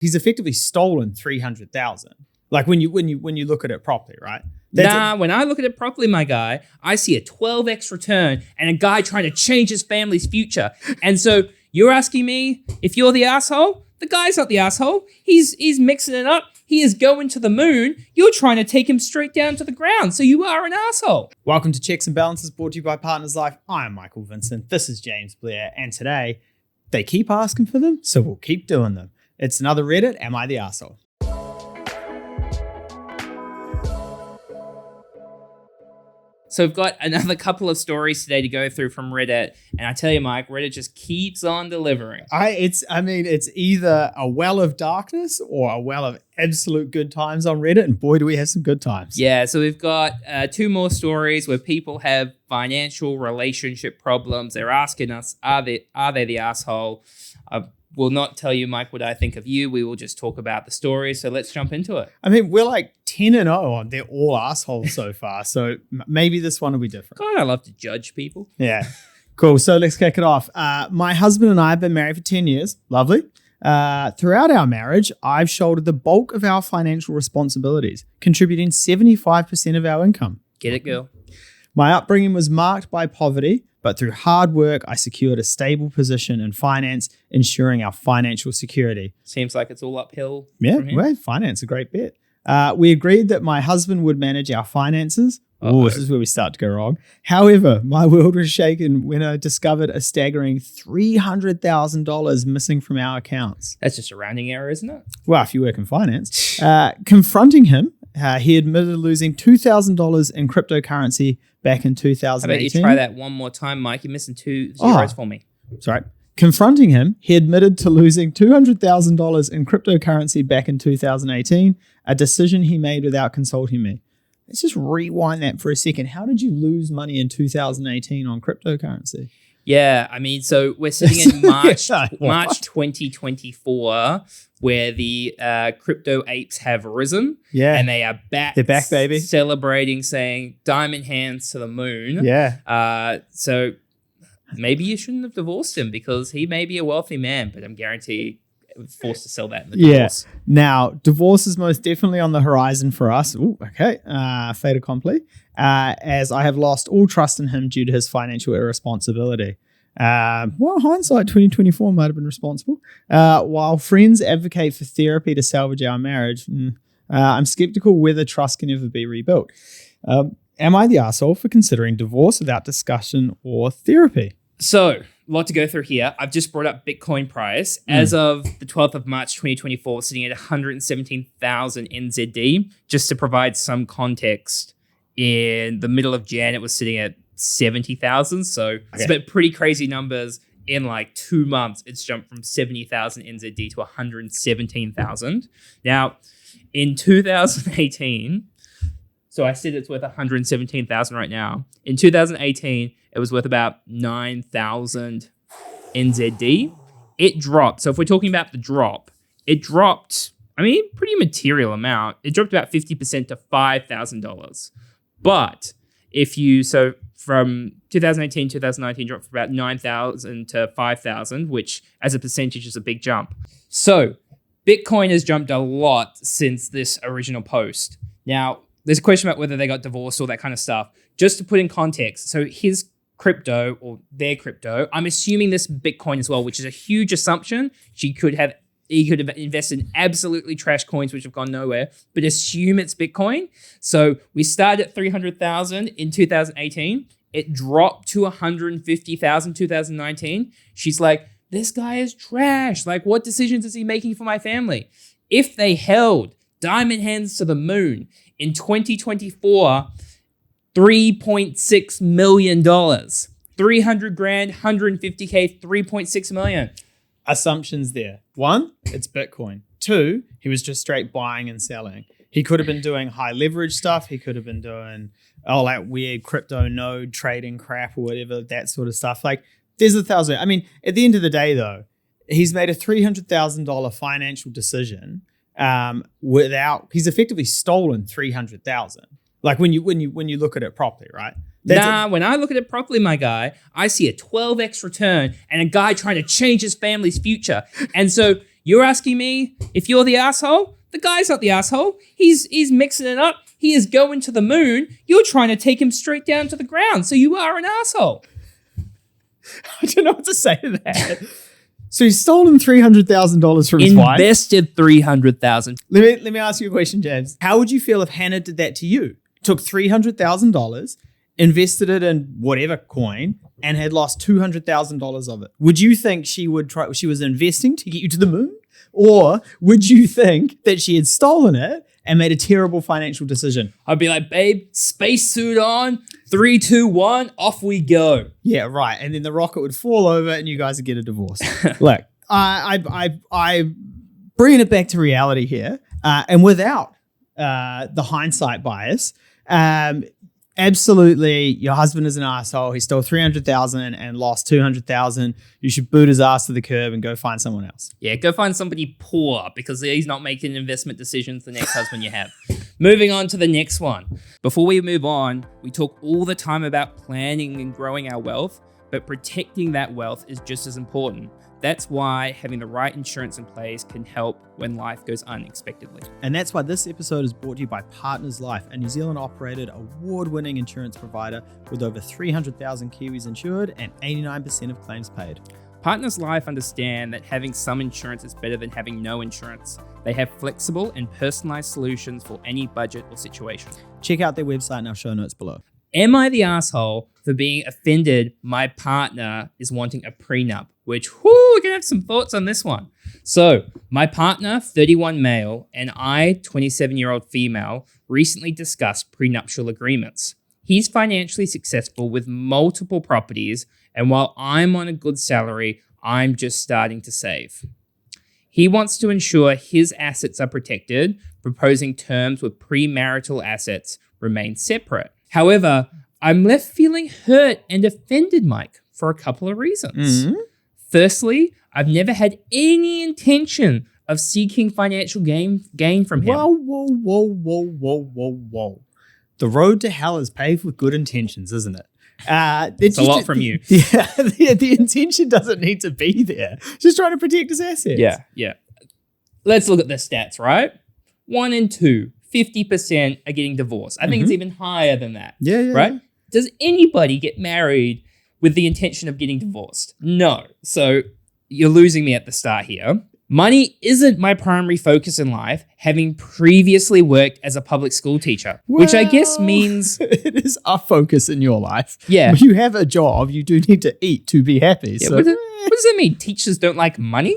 He's effectively stolen 300,000. Like when you look at it properly, right? When I look at it properly, my guy, I see a 12x return and a guy trying to change his family's future. And so you're asking me if you're the asshole? The guy's not the asshole. He's mixing it up. He is going to the moon. You're trying to take him straight down to the ground. So you are an asshole. Welcome to Checks and Balances, brought to you by Partners Life. I am Michael Vincent. This is James Blair. And today, they keep asking for them, so we'll keep doing them. It's another Reddit, Am I the Asshole? So we've got another couple of stories today to go through from Reddit. And I tell you, Mike, Reddit just keeps on delivering. It's either a well of darkness or a well of absolute good times on Reddit. And boy, do we have some good times. Yeah, so we've got two more stories where people have financial relationship problems. They're asking us, are they the asshole? I will not tell you, Mike, what I think of you. We will just talk about the story. So let's jump into it. I mean, we're like 10-0 on they're all assholes so far. So maybe this one will be different. God, I love to judge people. Yeah. Cool. So let's kick it off. My husband and I have been married for 10 years. Lovely. Throughout our marriage, I've shouldered the bulk of our financial responsibilities, contributing 75% of our income. Get it, girl. My upbringing was marked by poverty, but through hard work, I secured a stable position in finance, ensuring our financial security. Seems like it's all uphill. Yeah, well, finance, a great bet. We agreed that my husband would manage our finances. Oh, this is where we start to go wrong. However, my world was shaken when I discovered a staggering $300,000 missing from our accounts. That's just a rounding error, isn't it? Well, if you work in finance. Confronting him, he admitted losing $2,000 in cryptocurrency back in 2018. How about you try that one more time, Mike? You're missing two zeros for me. Sorry. Confronting him, he admitted to losing $200,000 in cryptocurrency back in 2018, a decision he made without consulting me. Let's just rewind that for a second. How did you lose money in 2018 on cryptocurrency? Yeah, I mean, so we're sitting in March 2024, where the crypto apes have risen. Yeah. And they are back. They're back, baby. Celebrating, saying diamond hands to the moon. Yeah. So maybe you shouldn't have divorced him because he may be a wealthy man, but I'm guaranteed forced to sell that in the divorce. Yeah. Now, divorce is most definitely on the horizon for us. Ooh, okay. Fait accompli. As I have lost all trust in him due to his financial irresponsibility. Hindsight 2024 might have been responsible. While friends advocate for therapy to salvage our marriage, I'm skeptical whether trust can ever be rebuilt. Am I the asshole for considering divorce without discussion or therapy? So, a lot to go through here. I've just brought up Bitcoin price. As of the 12th of March, 2024, sitting at 117,000 NZD. Just to provide some context, in the middle of Jan, it was sitting at 70,000. So it's been pretty crazy numbers. In like 2 months, it's jumped from 70,000 NZD to 117,000. Now, in 2018, so I said it's worth 117,000 right now. In 2018, it was worth about 9,000 NZD. It dropped. So if we're talking about the drop, it dropped, pretty material amount. It dropped about 50% to $5,000. But from 2018 to 2019, dropped from about 9,000 to 5,000, which as a percentage is a big jump. So Bitcoin has jumped a lot since this original post. Now, there's a question about whether they got divorced, all that kind of stuff. Just to put in context, so his crypto or their crypto, I'm assuming this Bitcoin as well, which is a huge assumption. He could have invested in absolutely trash coins which have gone nowhere, but assume it's Bitcoin. So we started at 300,000 in 2018. It dropped to 150,000 2019. She's like, this guy is trash. Like, what decisions is he making for my family? If they held diamond hands to the moon in 2024, $3.6 million. 300 grand, 150K, 3.6 million. Assumptions there. 1, it's Bitcoin. 2, he was just straight buying and selling. He could have been doing high leverage stuff. He could have been doing like weird crypto node trading crap or whatever, that sort of stuff. Like there's 1,000. At the end of the day though, he's made a $300,000 financial decision he's effectively stolen 300,000. Like when you look at it properly, right? When I look at it properly, my guy, I see a 12x return and a guy trying to change his family's future. And so You're asking me if you're the asshole? The guy's not the asshole. He's mixing it up. He is going to the moon. You're trying to take him straight down to the ground. So you are an asshole. I don't know what to say to that. So he's stolen $300,000 from his wife. Invested $300,000. Let me ask you a question, James. How would you feel if Hannah did that to you? Took $300,000, invested it in whatever coin, and had lost $200,000 of it. Would you think she was investing to get you to the moon? Or would you think that she had stolen it and made a terrible financial decision? I'd be like, babe, spacesuit on, 3, 2, 1, off we go. Yeah, right. And then the rocket would fall over and you guys would get a divorce. Look, I bringing it back to reality here, and without the hindsight bias, absolutely, your husband is an asshole. He stole $300,000 and lost $200,000. You should boot his ass to the curb and go find someone else. Yeah, go find somebody poor because he's not making investment decisions the next husband you have. Moving on to the next one. Before we move on, we talk all the time about planning and growing our wealth, but protecting that wealth is just as important. That's why having the right insurance in place can help when life goes unexpectedly. And that's why this episode is brought to you by Partners Life, a New Zealand operated award-winning insurance provider with over 300,000 Kiwis insured and 89% of claims paid. Partners Life understand that having some insurance is better than having no insurance. They have flexible and personalized solutions for any budget or situation. Check out their website in our show notes below. Am I the asshole for being offended my partner is wanting a prenup? Which, we're going to have some thoughts on this one. So, my partner, 31 male, and I, 27-year-old female, recently discussed prenuptial agreements. He's financially successful with multiple properties, and while I'm on a good salary, I'm just starting to save. He wants to ensure his assets are protected, proposing terms where premarital assets remain separate. However, I'm left feeling hurt and offended, Mike, for a couple of reasons. Mm-hmm. Firstly, I've never had any intention of seeking financial gain from him. Whoa. The road to hell is paved with good intentions, isn't it? It's a lot from you. Yeah, the intention doesn't need to be there. Just trying to protect his assets. Yeah. Let's look at the stats, right? 1 in 2, 50% are getting divorced. I think it's even higher than that. Yeah. Right? Does anybody get married with the intention of getting divorced? No. So you're losing me at the start here. Money isn't my primary focus in life, having previously worked as a public school teacher, which I guess means... It is a focus in your life. Yeah. When you have a job, you do need to eat to be happy. Yeah, so. what does that mean? Teachers don't like money?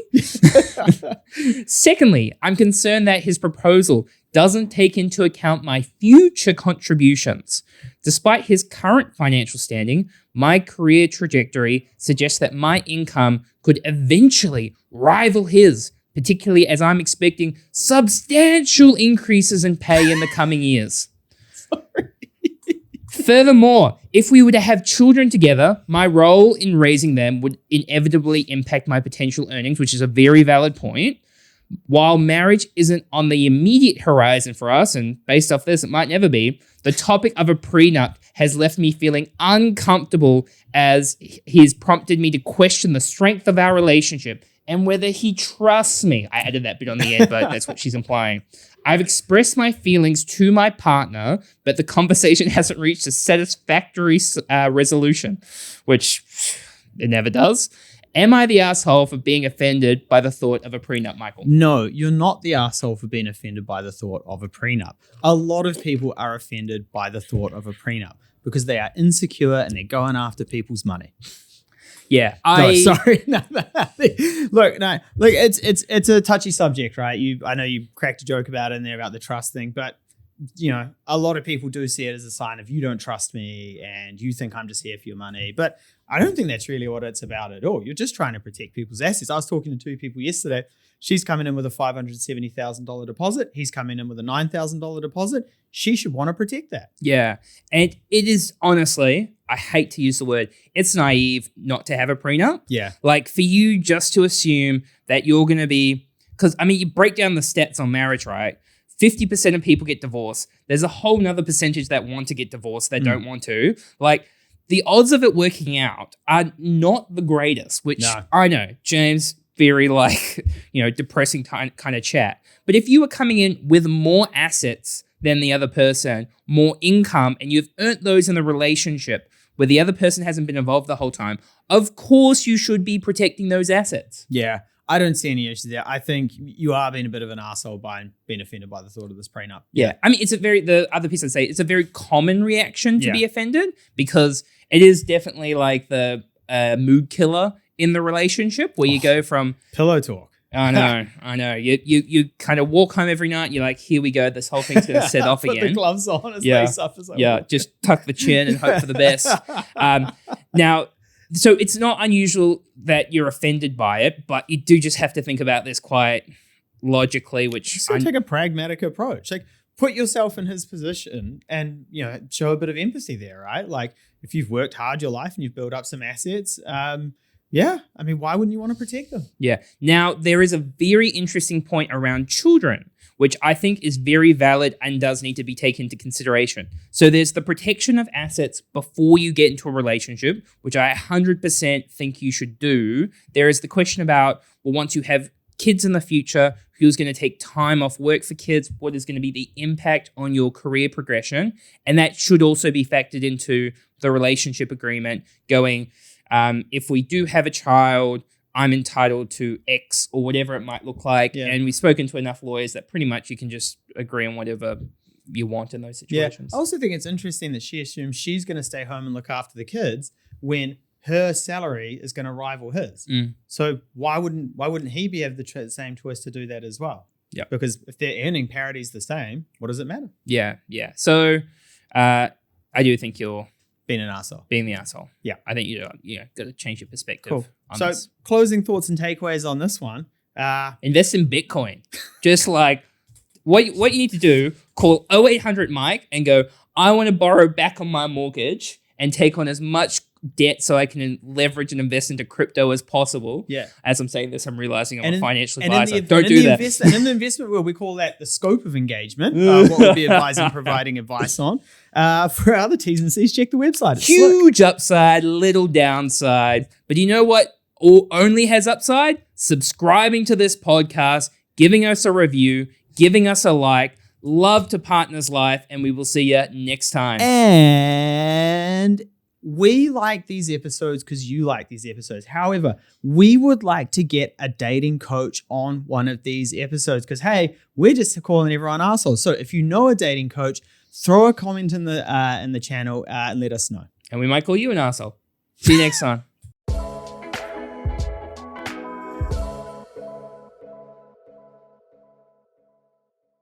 Secondly, I'm concerned that his proposal doesn't take into account my future contributions. Despite his current financial standing, my career trajectory suggests that my income could eventually rival his, particularly as I'm expecting substantial increases in pay in the coming years. Furthermore, if we were to have children together, my role in raising them would inevitably impact my potential earnings, which is a very valid point. While marriage isn't on the immediate horizon for us, and based off this, it might never be, the topic of a prenup has left me feeling uncomfortable as he's prompted me to question the strength of our relationship and whether he trusts me. I added that bit on the end, but that's what she's implying. I've expressed my feelings to my partner, but the conversation hasn't reached a satisfactory resolution, which it never does. Am I the asshole for being offended by the thought of a prenup, Michael? No, you're not the asshole for being offended by the thought of a prenup. A lot of people are offended by the thought of a prenup because they are insecure and they're going after people's money. Yeah, Sorry. No. Look, it's a touchy subject, right? I know you cracked a joke about it in there about the trust thing, but a lot of people do see it as a sign of you don't trust me and you think I'm just here for your money. But I don't think that's really what it's about at all. You're just trying to protect people's assets. I was talking to 2 people yesterday. She's coming in with a $570,000 deposit. He's coming in with a $9,000 deposit. She should want to protect that. Yeah. And it is honestly, I hate to use the word, it's naive not to have a prenup. Yeah. Like for you just to assume that you're going to be, because you break down the stats on marriage, right? 50% of people get divorced. There's a whole nother percentage that want to get divorced that don't want to. Like the odds of it working out are not the greatest, which I know, James, very depressing kind of chat. But if you are coming in with more assets than the other person, more income, and you've earned those in the relationship where the other person hasn't been involved the whole time, of course you should be protecting those assets. Yeah. I don't see any issues there. I think you are being a bit of an asshole by being offended by the thought of this prenup. Yeah. I mean, the other piece I'd say, it's a very common reaction to be offended because it is definitely like the mood killer in the relationship where you go from pillow talk. I know. You kind of walk home every night. You're like, here we go. This whole thing's going to set off again. Put the gloves on as they suffer. Just tuck the chin and hope for the best. Now, so it's not unusual that you're offended by it, but you do just have to think about this quite logically, which so take a pragmatic approach. Like, put yourself in his position and, show a bit of empathy there, right? Like, if you've worked hard your life and you've built up some assets, why wouldn't you want to protect them? Yeah. Now, there is a very interesting point around children, which I think is very valid and does need to be taken into consideration. So there's the protection of assets before you get into a relationship, which I 100% think you should do. There is the question about, well, once you have kids in the future, who's going to take time off work for kids? What is going to be the impact on your career progression? And that should also be factored into the relationship agreement going, if we do have a child, I'm entitled to X or whatever it might look like. Yeah. And we've spoken to enough lawyers that pretty much you can just agree on whatever you want in those situations. Yeah. I also think it's interesting that she assumes she's going to stay home and look after the kids when her salary is going to rival his. So why wouldn't he be able the same choice to do that as well? Yeah. Because if their earning parity is the same, what does it matter? Yeah. So I do think you're being an asshole. Being the asshole. Yeah. I think you got to change your perspective. Cool. On so this. Closing thoughts and takeaways on this one. Invest in Bitcoin. Just like what you need to do, call 0800 Mike and go, I want to borrow back on my mortgage and take on as much debt so I can leverage and invest into crypto as possible. Yeah. As I'm saying this, I'm realizing I'm a financial advisor. And in the investment world, we call that the scope of engagement. What we'll be advising, providing advice on. For other T's and C's, check the website. It's huge upside, little downside. But you know what only has upside? Subscribing to this podcast, giving us a review, giving us a like. Love to Partners Life, and we will see you next time. And we like these episodes because you like these episodes. However, we would like to get a dating coach on one of these episodes because, hey, we're just calling everyone assholes. So if you know a dating coach, throw a comment in the channel and let us know. And we might call you an asshole. See you next time.